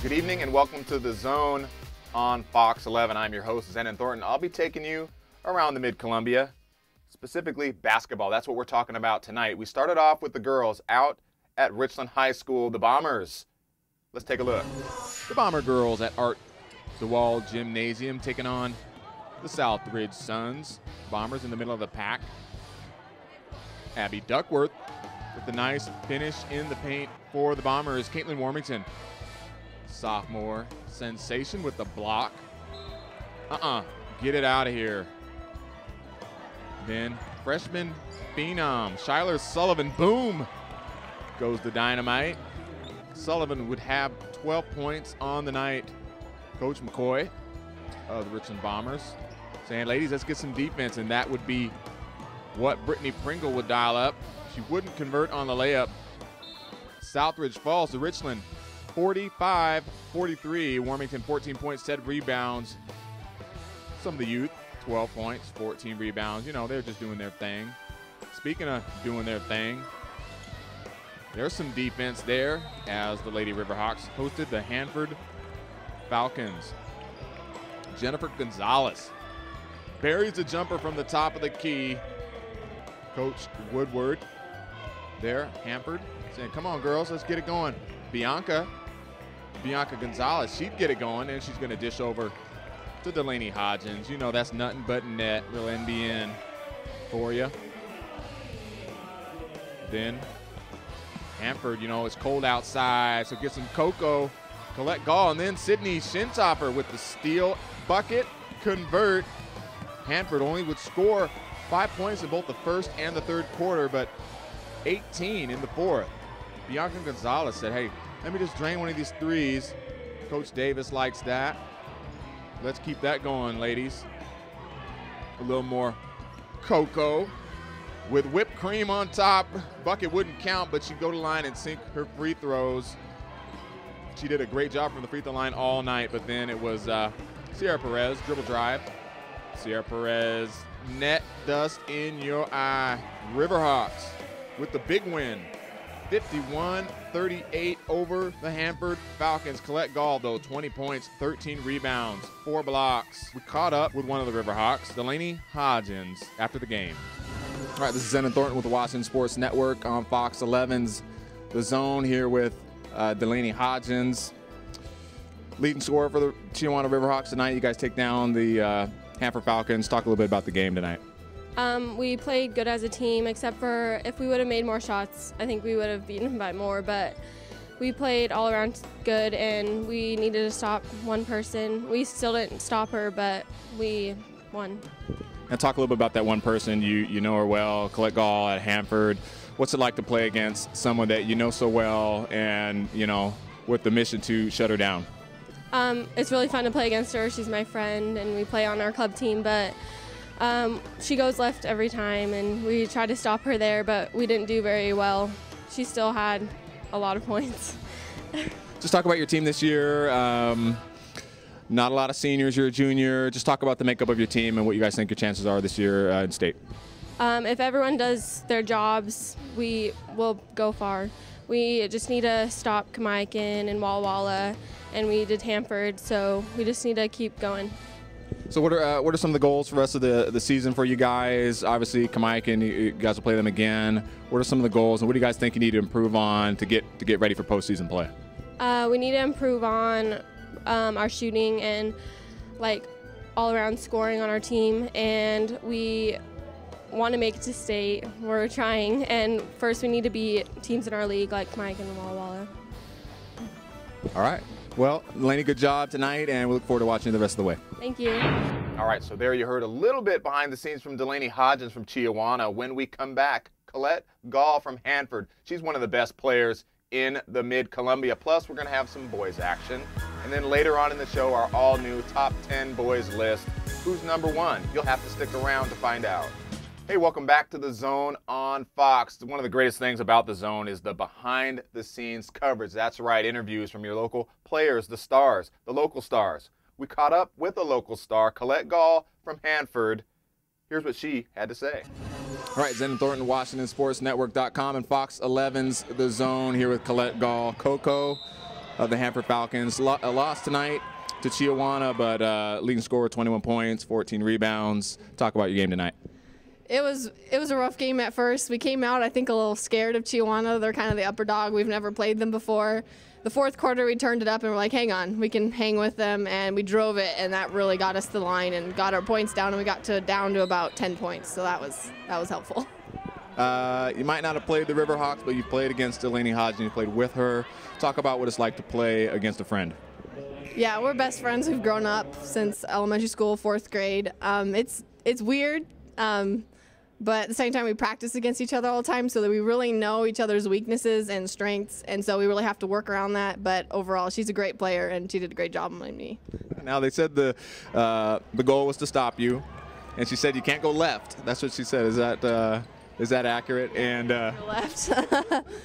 Good evening and welcome to The Zone on Fox 11. I'm your host, Zenon Thornton. I'll be taking you around the Mid-Columbia, specifically basketball. That's what we're talking about tonight. We started off with the girls out at Richland High School, the Bombers. Let's take a look. The Bomber girls at Art DeWall Gymnasium taking on the Southridge Suns. Bombers in the middle of the pack. Abby Duckworth with the nice finish in the paint for the Bombers. Caitlin Warmington, sophomore sensation with the block. Get it out of here. Then freshman phenom Shyler Sullivan, boom, goes the dynamite. Sullivan would have 12 points on the night. Coach McCoy of the Richland Bombers saying, ladies, let's get some defense, and that would be what Brittany Pringle would dial up. She wouldn't convert on the layup. Southridge falls to Richland 45-43. Warmington 14 points, 10 rebounds. Some of the youth, 12 points, 14 rebounds. You know, they're just doing their thing. Speaking of doing their thing, there's some defense there as the Lady Riverhawks hosted the Hanford Falcons. Jennifer Gonzalez buries the jumper from the top of the key. Coach Woodward there, Hanford, saying, come on, girls, let's get it going. Bianca Gonzalez, she'd get it going, and she's going to dish over to Delaney Hodgins. You know, that's nothing but net, little NBN for you. Then Hanford, you know, it's cold outside, so get some cocoa, Colette Gall, and then Sydney Shintopper with the steal bucket, convert. Hanford only would score 5 points in both the first and the third quarter, but 18 in the fourth. Bianca Gonzalez said, hey, let me just drain one of these threes. Coach Davis likes that. Let's keep that going, ladies. A little more cocoa with whipped cream on top. Bucket wouldn't count, but she'd go to the line and sink her free throws. She did a great job from the free throw line all night, but then it was Sierra Perez, dribble drive. Sierra Perez, net dust in your eye. Riverhawks with the big win. 51-38 over the Hanford Falcons. Colette Gall, though, 20 points, 13 rebounds, 4 blocks. We caught up with one of the Riverhawks, Delaney Hodgins, after the game. All right, this is Zenon Thornton with the Washington Sports Network on Fox 11's The Zone here with Delaney Hodgins, leading scorer for the Tijuana Riverhawks tonight. You guys take down the Hanford Falcons. Talk a little bit about the game tonight. We played good as a team, except for if we would have made more shots, I think we would have beaten them by more, but we played all around good, and we needed to stop one person. We still didn't stop her, but we won. And talk a little bit about that one person. You know her well, Colette Gall at Hanford. What's it like to play against someone that you know so well and, you know, with the mission to shut her down? It's really fun to play against her. She's my friend, and we play on our club team, but she goes left every time, and we tried to stop her there, but we didn't do very well. She still had a lot of points. Just talk about your team this year. Not a lot of seniors. You're a junior. Just talk about the makeup of your team and what you guys think your chances are this year in state. If everyone does their jobs, we will go far. We just need to stop Kamaikan and Walla Walla, and we did Hanford, so we just need to keep going. So what are some of the goals for the rest of the season for you guys? Obviously, Kamaikan, you guys will play them again. What are some of the goals, and what do you guys think you need to improve on to get ready for postseason play? We need to improve on our shooting and like all-around scoring on our team, and we want to make it to state. We're trying, and first we need to beat teams in our league like Kamaikan and Walla Walla. All right. Well, Delaney, good job tonight, and we look forward to watching the rest of the way. Thank you. All right, so there you heard a little bit behind the scenes from Delaney Hodgins from Tijuana. When we come back, Colette Gall from Hanford. She's one of the best players in the Mid-Columbia. Plus, we're going to have some boys action. And then later on in the show, our all-new top 10 boys list. Who's number one? You'll have to stick around to find out. Hey, welcome back to The Zone on Fox. One of the greatest things about The Zone is the behind-the-scenes coverage. That's right, interviews from your local players, the stars, the local stars. We caught up with a local star, Colette Gall from Hanford. Here's what she had to say. All right, Zenon Thornton, WashingtonSportsNetwork.com and Fox 11's The Zone here with Colette Gall. Coco, of the Hanford Falcons. A loss tonight to Chiawana, but leading scorer 21 points, 14 rebounds. Talk about your game tonight. It was a rough game at first. We came out, I think, a little scared of Chiawana. They're kind of the upper dog. We've never played them before. The fourth quarter, we turned it up and we're like, hang on, we can hang with them, and we drove it, and that really got us to the line and got our points down, and we got down to about 10 points. So that was helpful. You might not have played the Riverhawks, but you've played against Delaney Hodgson. You played with her. Talk about what it's like to play against a friend. Yeah, we're best friends. We've grown up since elementary school, 4th grade. It's weird, but at the same time, we practice against each other all the time so that we really know each other's weaknesses and strengths, and so we really have to work around that. But overall, she's a great player, and she did a great job on me. Now, they said the goal was to stop you, and she said you can't go left. That's what she said. Is that accurate? And left,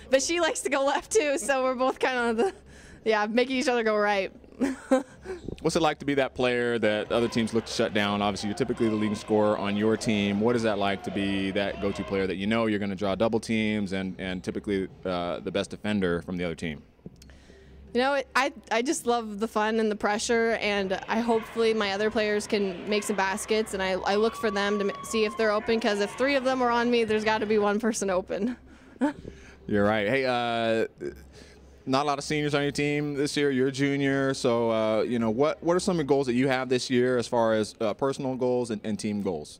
but she likes to go left too, so we're both kind of making each other go right. What's it like to be that player that other teams look to shut down? Obviously, you're typically the leading scorer on your team. What is that like to be that go-to player that you know you're going to draw double teams and typically the best defender from the other team? You know, I just love the fun and the pressure, and hopefully my other players can make some baskets, and I look for them to see if they're open, because if 3 of them are on me, there's got to be one person open. You're right. Hey, not a lot of seniors on your team this year. You're a junior, so what are some of the goals that you have this year as far as personal goals and team goals?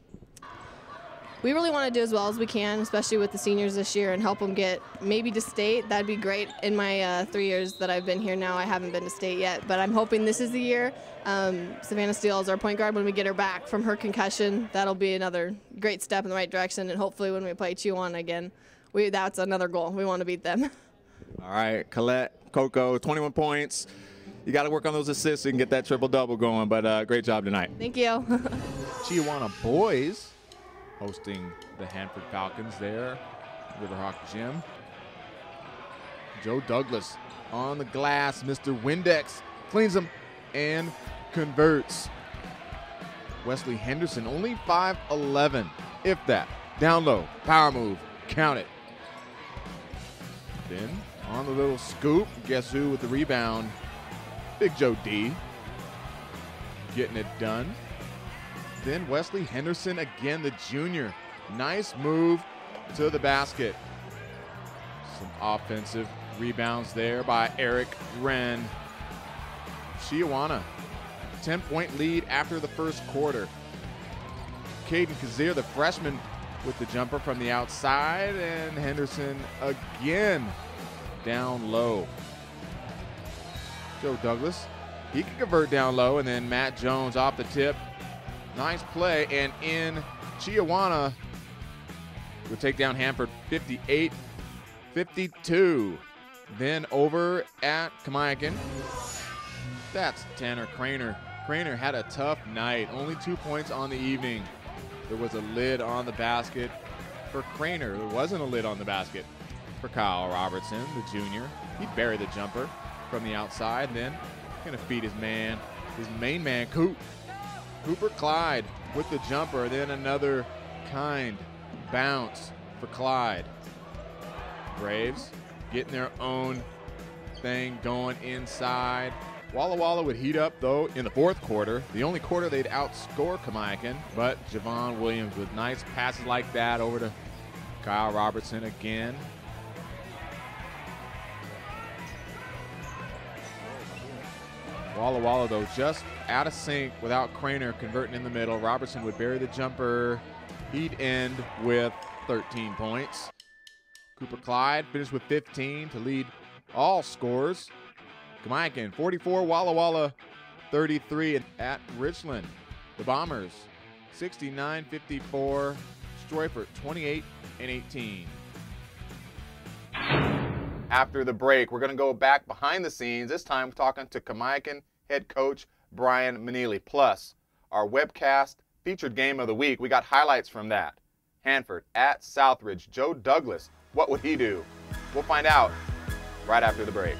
We really want to do as well as we can, especially with the seniors this year, and help them get maybe to state. That'd be great. In my 3 years that I've been here now, I haven't been to state yet, but I'm hoping this is the year. Savannah Steele is our point guard. When we get her back from her concussion, that'll be another great step in the right direction, and hopefully when we play Chiawana again, that's another goal. We want to beat them. All right, Colette, Coco, 21 points. You got to work on those assists so you can get that triple-double going, but great job tonight. Thank you. Chiawana boys hosting the Hanford Falcons there, Riverhawk Gym. Joe Douglas on the glass. Mr. Windex cleans them and converts. Wesley Henderson, only 5'11", if that. Down low, power move, count it. Then on the little scoop, guess who with the rebound? Big Joe D. Getting it done. Then Wesley Henderson again, the junior. Nice move to the basket. Some offensive rebounds there by Eric Wren. Chiawana, 10-point lead after the first quarter. Caden Kazir, the freshman, with the jumper from the outside, and Henderson again down low. Joe Douglas, he can convert down low, and then Matt Jones off the tip. Nice play, and in Chiawana will take down Hanford 58-52. Then over at Kamiakin, that's Tanner Craner. Craner had a tough night, only 2 points on the evening. There was a lid on the basket for Craner. There wasn't a lid on the basket for Kyle Robertson, the junior. He buried the jumper from the outside, and then gonna feed his main man, Cooper Clyde with the jumper, then another kind bounce for Clyde. Braves getting their own thing going inside. Walla Walla would heat up, though, in the fourth quarter. The only quarter they'd outscore Kamiakin, but Javon Williams with nice passes like that over to Kyle Robertson again. Walla Walla, though, just out of sync without Craner converting in the middle. Robertson would bury the jumper. He'd end with 13 points. Cooper Clyde finished with 15 to lead all scores. Kamiakin 44, Walla Walla 33. And at Richland, the Bombers 69-54. Stroyford 28-18. After the break, we're going to go back behind the scenes. This time we're talking to Kamiakin head coach Brian Manili. Plus, our webcast featured game of the week. We got highlights from that. Hanford at Southridge. Joe Douglas, what would he do? We'll find out right after the break.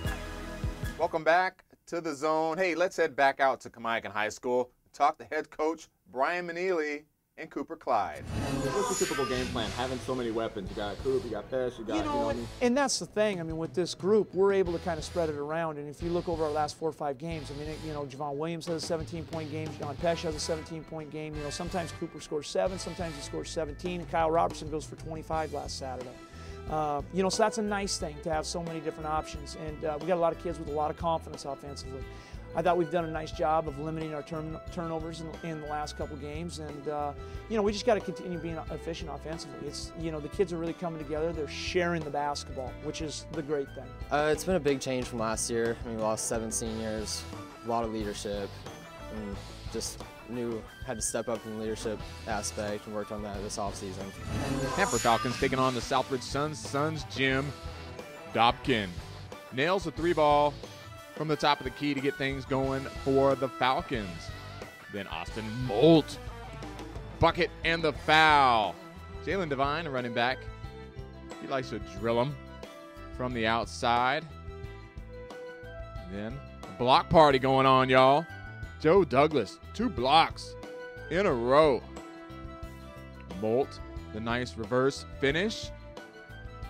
Welcome back to The Zone. Hey, let's head back out to Kamiakin High School. Talk to head coach Brian Manili. and Cooper Clyde. What's the typical game plan? Having so many weapons. You got Coop, you got Pesh, you got, You know, and that's the thing. I mean, with this group, we're able to kind of spread it around. And if you look over our last 4 or 5 games, I mean, you know, Javon Williams has a 17-point game. John Pesh has a 17-point game. You know, sometimes Cooper scores 7, sometimes he scores 17. And Kyle Robertson goes for 25 last Saturday. You know, so that's a nice thing to have so many different options. And we got a lot of kids with a lot of confidence offensively. I thought we've done a nice job of limiting our turnovers in the last couple games, and you know, we just got to continue being efficient offensively. It's, you know, the kids are really coming together. They're sharing the basketball, which is the great thing. It's been a big change from last year. I mean, we lost 7 seniors, a lot of leadership, and just had to step up in the leadership aspect and worked on that this offseason. Hanford Falcons taking on the Southridge Suns. Suns Jim Dobkin nails the 3-ball from the top of the key to get things going for the Falcons. Then Austin Molt, bucket and the foul. Jalen Devine, a running back, he likes to drill them from the outside. Then block party going on, y'all. Joe Douglas, 2 blocks in a row. Molt, the nice reverse finish.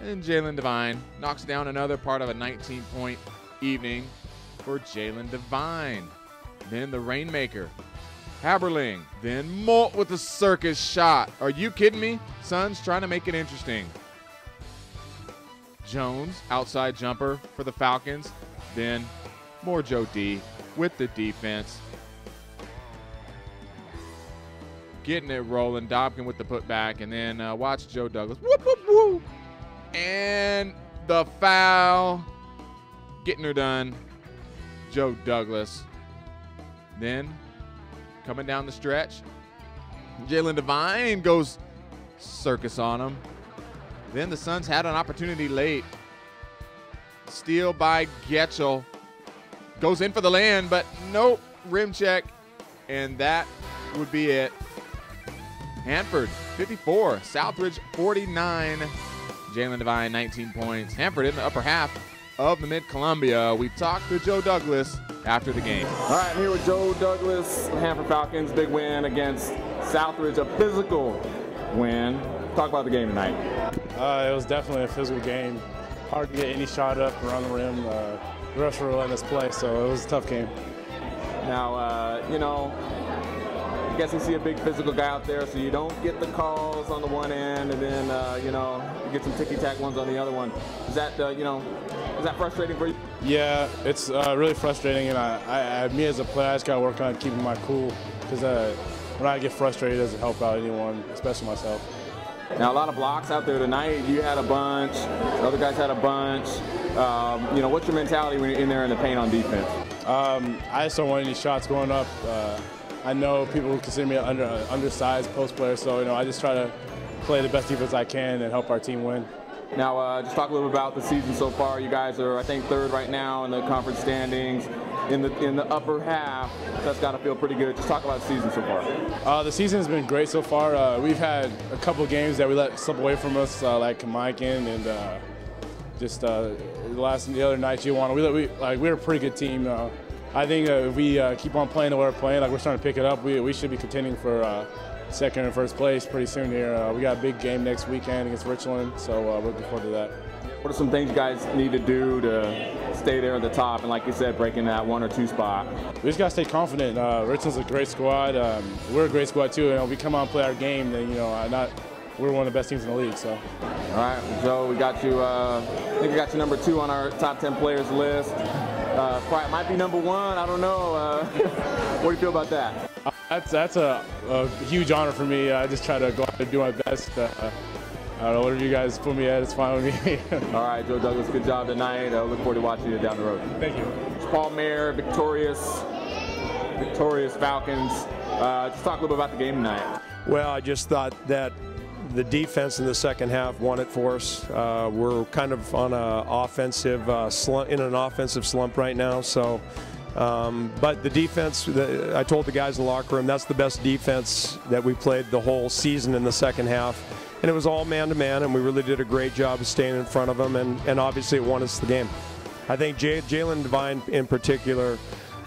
And Jalen Devine knocks down another part of a 19-point evening for Jalen Devine. Then the Rainmaker, Haberling. Then Molt with the circus shot. Are you kidding me? Suns trying to make it interesting. Jones, outside jumper for the Falcons. Then more Joe D with the defense. Getting it rolling. Dobkin with the putback. And then watch Joe Douglas. Whoop, whoop, whoop. And the foul. Getting her done. Joe Douglas. Then coming down the stretch, Jalen Devine goes circus on him. Then the Suns had an opportunity late. Steal by Getchell. Goes in for the land, but nope, rim check. And that would be it. Hanford 54, Southridge 49. Jalen Devine 19 points. Hanford in the upper half of the Mid-Columbia. We talked to Joe Douglas after the game. All right, I'm here with Joe Douglas, Hanford Falcons, big win against Southridge, a physical win. Talk about the game tonight. It was definitely a physical game. Hard to get any shot up around the rim. The refs were letting us play, so it was a tough game. Now, you know, I guess you see a big physical guy out there, so you don't get the calls on the one end, and then, you know, you get some ticky-tack ones on the other one. Is that, you know, is that frustrating for you? Yeah, it's really frustrating, and me as a player, I just got to work on keeping my cool, because when I get frustrated, it doesn't help out anyone, especially myself. Now, a lot of blocks out there tonight. You had a bunch. Other guys had a bunch. You know, what's your mentality when you're in there in the paint on defense? I just don't want any shots going up. I know people consider me an undersized post player, so, you know, I just try to play the best defense I can and help our team win. Now, just talk a little bit about the season so far. You guys are, I think, 3rd right now in the conference standings. In the upper half, that's got to feel pretty good. Just talk about the season so far. The season has been great so far. We've had a couple of games that we let slip away from us, like Kamaikin and just the other night, Chihuahua. We're a pretty good team. I think if we keep on playing the way we're playing, like we're starting to pick it up, we should be contending for second and first place pretty soon here. We got a big game next weekend against Richland, so we're looking forward to that. What are some things you guys need to do to stay there at the top and, like you said, breaking that 1 or 2 spot? We just got to stay confident. Richland's a great squad. We're a great squad too. You know, we come out and play our game, then, you know, we're one of the best teams in the league. So. All right, Joe, we got you. I think we got you number 2 on our top 10 players list. Might be number 1. I don't know. What do you feel about that? That's a huge honor for me. I just try to go out and do my best. I don't know, whatever you guys put me at, it's fine with me. All right, Joe Douglas, good job tonight. I look forward to watching you down the road. Thank you. Paul Mayer, victorious Falcons. Just talk a little bit about the game tonight. Well, I just thought that the defense in the second half won it for us. We're kind of on an offensive slump right now. So, but the defense, I told the guys in the locker room, that's the best defense that we played the whole season in the second half. And it was all man-to-man, and we really did a great job of staying in front of them, and obviously it won us the game. I think Jalen Devine in particular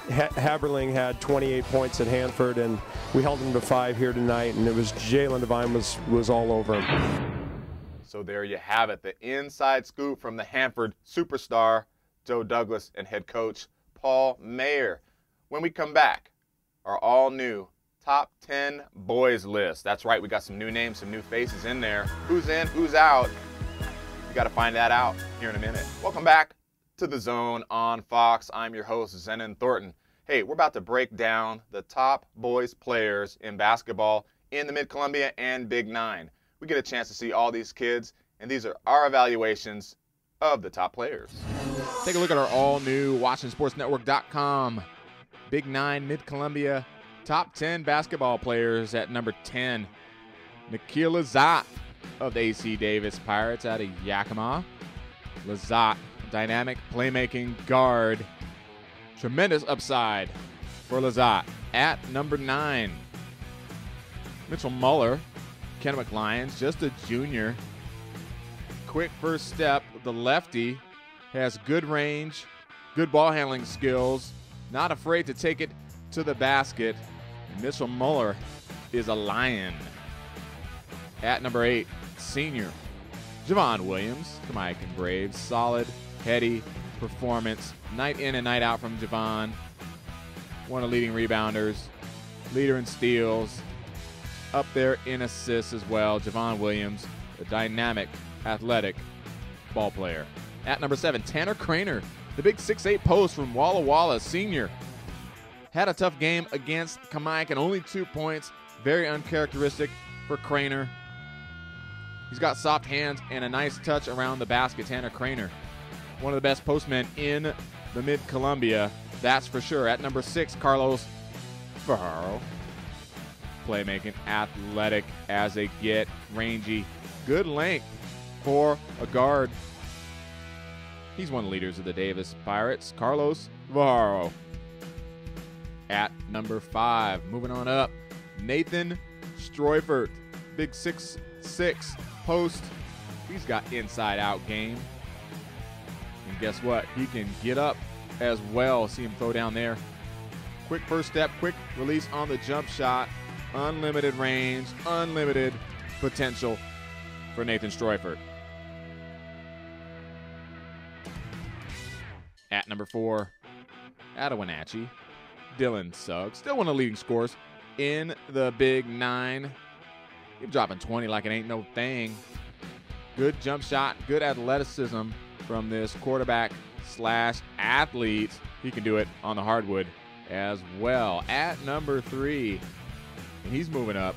Haberling had 28 points at Hanford, and we held him to 5 here tonight, and it was Jalen Devine was all over him. So there you have it, the inside scoop from the Hanford superstar, Joe Douglas, and head coach Paul Mayer. When we come back, our all-new top 10 boys list. That's right, we got some new names, some new faces in there. Who's in, who's out? You got to find that out here in a minute. Welcome back to The Zone on Fox. I'm your host, Zenon Thornton. Hey, we're about to break down the top boys players in basketball in the Mid-Columbia and Big Nine. We get a chance to see all these kids, and these are our evaluations of the top players. Take a look at our all-new WashingtonSportsNetwork.com Big Nine Mid-Columbia top 10 basketball players. At number 10, Nikhil Lizotte of the AC Davis Pirates out of Yakima. Lizotte, dynamic playmaking guard. Tremendous upside for Lizotte. At number 9, Mitchell Muller, Kennewick Lions, just a junior. Quick first step, the lefty, has good range, good ball handling skills, not afraid to take it to the basket. Mitchell Muller is a lion. At number 8, senior Javon Williams, Jamaican Braves. Solid, heady performance, night in and night out from Javon. One of the leading rebounders, leader in steals, up there in assists as well. Javon Williams, a dynamic, athletic ball player. At number 7, Tanner Craner, the big 6'8" post from Walla Walla, senior. Had a tough game against Kamaikan, only 2 points. Very uncharacteristic for Craner. He's got soft hands and a nice touch around the basket. Tanner Craner, one of the best postmen in the Mid-Columbia, that's for sure. At number 6, Carlos Ferraro. Playmaking, athletic as they get, rangy, good length for a guard. He's one of the leaders of the Davis Pirates, Carlos Ferraro. At number 5, moving on up, Nathan Stroifert, big 6'6" post. He's got inside-out game. And guess what? He can get up as well. See him throw down there. Quick first step, quick release on the jump shot. Unlimited range, unlimited potential for Nathan Stroifert. At number 4, out of Wenatchee, Dylan Suggs, still one of the leading scorers in the Big Nine. He's dropping 20 like it ain't no thing. Good jump shot, good athleticism from this quarterback slash athlete. He can do it on the hardwood as well. At number 3, and he's moving up,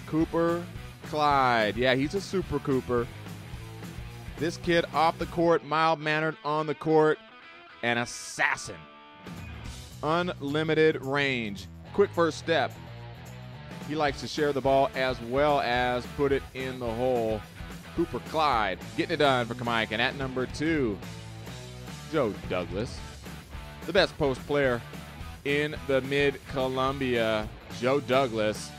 Cooper Clyde. Yeah, he's a super Cooper. This kid off the court, mild-mannered on the court, an assassin. Unlimited range, quick first step. He likes to share the ball as well as put it in the hole. Cooper Clyde getting it done for Kamaikan. At number 2, Joe Douglas, the best post player in the Mid-Columbia. Joe Douglas,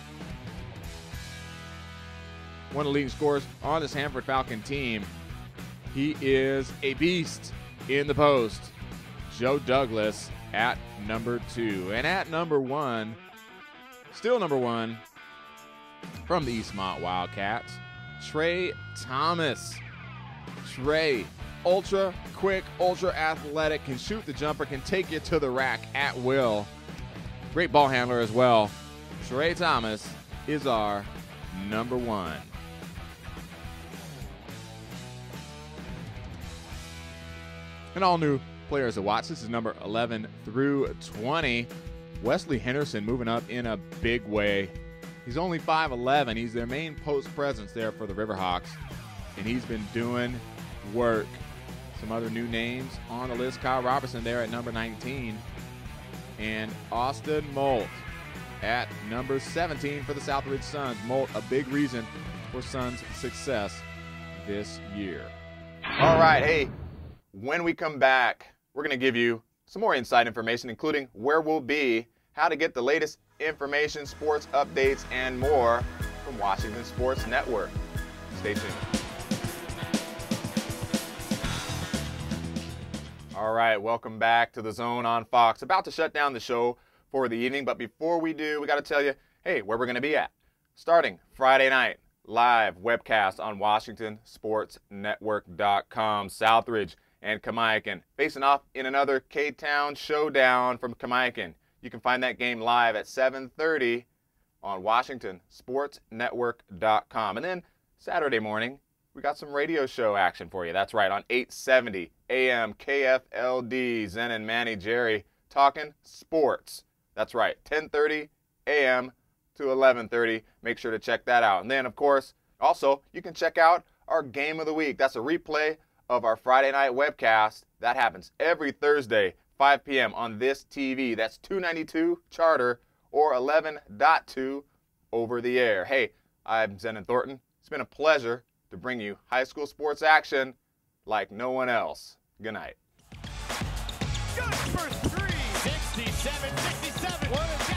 one of the leading scorers on this Hanford Falcon team. He is a beast in the post. Joe Douglas at number 2. And at number 1, still number 1, from the Eastmont Wildcats, Trey Thomas. Trey, ultra quick, ultra athletic, can shoot the jumper, can take you to the rack at will. Great ball handler as well. Trey Thomas is our number 1. And all new players to watch. This is number 11 through 20. Wesley Henderson moving up in a big way. He's only 5'11". He's their main post presence there for the Riverhawks, and he's been doing work. Some other new names on the list. Kyle Robertson there at number 19. And Austin Molt at number 17 for the Southridge Suns. Molt, a big reason for Suns' success this year. All right, hey, when we come back, we're going to give you some more inside information, including where we'll be, how to get the latest information, sports updates, and more from Washington Sports Network. Stay tuned. All right, welcome back to The Zone on Fox. About to shut down the show for the evening, but before we do, we got to tell you, hey, where we're going to be at. Starting Friday night, live webcast on WashingtonSportsNetwork.com. Southridge and Kamiakin facing off in another K-Town showdown from Kamiakin. You can find that game live at 7:30 on WashingtonSportsNetwork.com. And then Saturday morning, we got some radio show action for you. That's right, on 870 AM KFLD. Zen and Manny Jerry talking sports. That's right, 10:30 AM to 11:30. Make sure to check that out. And then, of course, also, you can check out our Game of the Week. That's a replay of our Friday night webcast. That happens every Thursday, 5 p.m. on this TV. That's 292 Charter or 11.2 over the air. Hey, I'm Zenon Thornton. It's been a pleasure to bring you high school sports action like no one else. Good night. Good for three. 67-67.